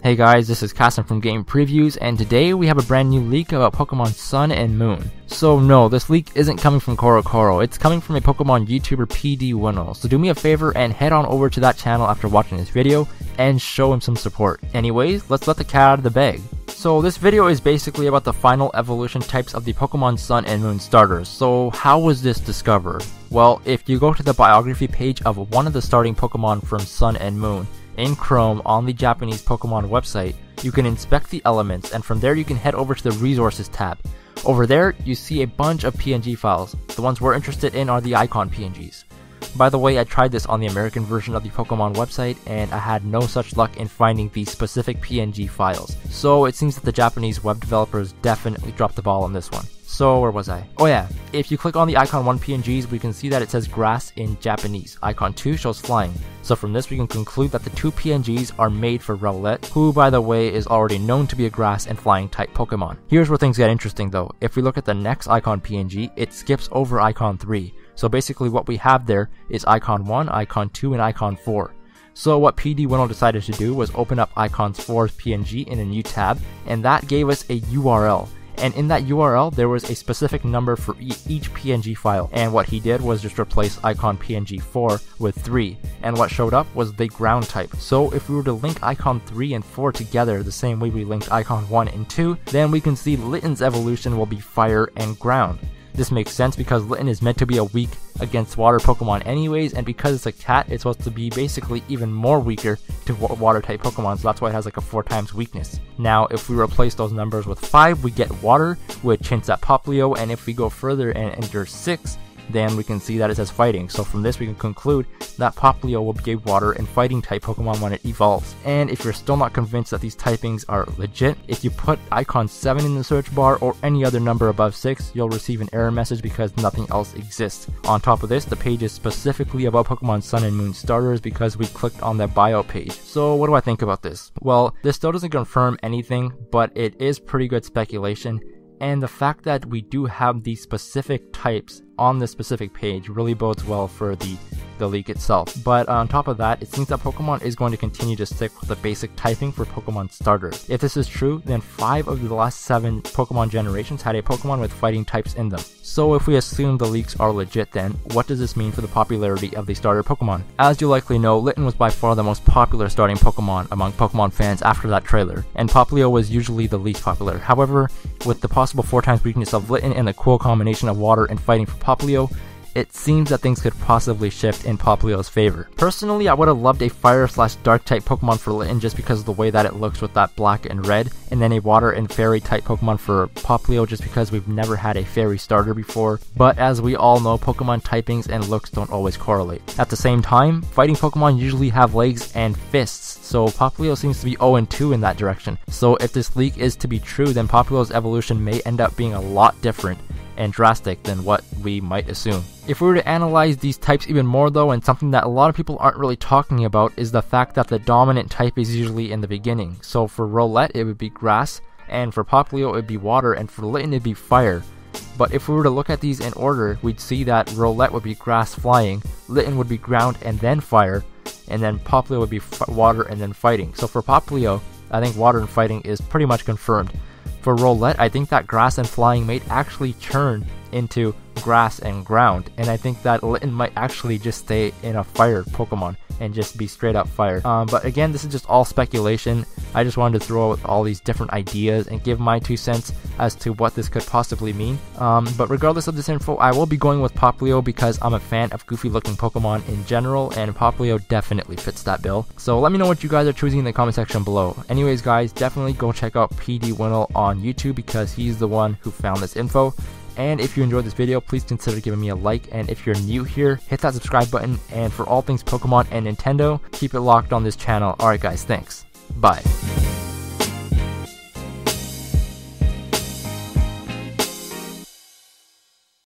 Hey guys, this is Kasim from Game Previews, and today we have a brand new leak about Pokemon Sun and Moon. So no, this leak isn't coming from CoroCoro, it's coming from a Pokemon YouTuber PD Winnow. So do me a favor and head on over to that channel after watching this video and show him some support. Anyways, let's let the cat out of the bag. So this video is basically about the final evolution types of the Pokemon Sun and Moon starters. So how was this discovered? Well, if you go to the biography page of one of the starting Pokemon from Sun and Moon, in Chrome on the Japanese Pokemon website, you can inspect the elements, and from there you can head over to the resources tab. Over there, you see a bunch of PNG files. The ones we're interested in are the icon PNGs. By the way, I tried this on the American version of the Pokemon website, and I had no such luck in finding these specific PNG files. So it seems that the Japanese web developers definitely dropped the ball on this one. So where was I? Oh yeah, if you click on the Icon 1 PNGs, we can see that it says grass in Japanese. Icon 2 shows flying. So from this we can conclude that the two PNGs are made for Rowlet, who by the way is already known to be a grass and flying type Pokemon. Here's where things get interesting though. If we look at the next Icon PNG, it skips over Icon 3. So basically what we have there is Icon 1, Icon 2, and Icon 4. So what PD Winnow decided to do was open up Icon 4's PNG in a new tab, and that gave us a URL. And in that URL, there was a specific number for each PNG file. And what he did was just replace Icon PNG 4 with 3. And what showed up was the ground type. So if we were to link Icon 3 and 4 together the same way we linked Icon 1 and 2, then we can see Litten's evolution will be fire and ground. This makes sense because Litten is meant to be a weak against water Pokemon anyways, and because it's a cat, it's supposed to be basically even more weaker to water type Pokemon, so that's why it has like a 4 times weakness. Now, if we replace those numbers with 5, we get water, which hints at Popplio, and if we go further and enter 6, then we can see that it says fighting. So from this we can conclude that Popplio will be a water and fighting type Pokemon when it evolves. And if you're still not convinced that these typings are legit, if you put Icon 7 in the search bar or any other number above 6, you'll receive an error message because nothing else exists. On top of this, the page is specifically about Pokemon Sun and Moon starters because we clicked on the bio page. So what do I think about this? Well, this still doesn't confirm anything, but it is pretty good speculation. And the fact that we do have these specific types on this specific page really bodes well for the leak itself. But on top of that, it seems that Pokemon is going to continue to stick with the basic typing for Pokemon starters. If this is true, then 5 of the last 7 Pokemon generations had a Pokemon with fighting types in them. So if we assume the leaks are legit, then what does this mean for the popularity of the starter Pokemon? As you likely know, Litten was by far the most popular starting Pokemon among Pokemon fans after that trailer, and Popplio was usually the least popular. However, with the possible 4 times weakness of Litten and the cool combination of water and fighting for Popplio, it seems that things could possibly shift in Popplio's favor. Personally, I would have loved a fire/dark type Pokemon for Litten just because of the way that it looks with that black and red, and then a water and fairy type Pokemon for Popplio just because we've never had a fairy starter before. But as we all know, Pokemon typings and looks don't always correlate. At the same time, fighting Pokemon usually have legs and fists, so Popplio seems to be 0-2 in that direction. So if this leak is to be true, then Popplio's evolution may end up being a lot different and drastic than what we might assume. If we were to analyze these types even more though, and something that a lot of people aren't really talking about is the fact that the dominant type is usually in the beginning. So for Rowlet it would be grass, and for Popplio it would be water, and for Litten it would be fire. But if we were to look at these in order, we'd see that Rowlet would be grass flying, Litten would be ground and then fire, and then Popplio would be water and then fighting. So for Popplio, I think water and fighting is pretty much confirmed. For Rowlet, I think that grass and flying may actually turn into grass and ground, and I think that Litten might actually just stay in a fire Pokemon and just be straight up fire. But again, this is just all speculation. I just wanted to throw out all these different ideas and give my 2 cents as to what this could possibly mean. But regardless of this info, I will be going with Popplio because I'm a fan of goofy looking Pokemon in general, and Popplio definitely fits that bill. So let me know what you guys are choosing in the comment section below. Anyways guys, definitely go check out PD Winnow on YouTube because he's the one who found this info. And if you enjoyed this video, please consider giving me a like, and if you're new here, hit that subscribe button, and for all things Pokemon and Nintendo, keep it locked on this channel. Alright guys, thanks. Bye.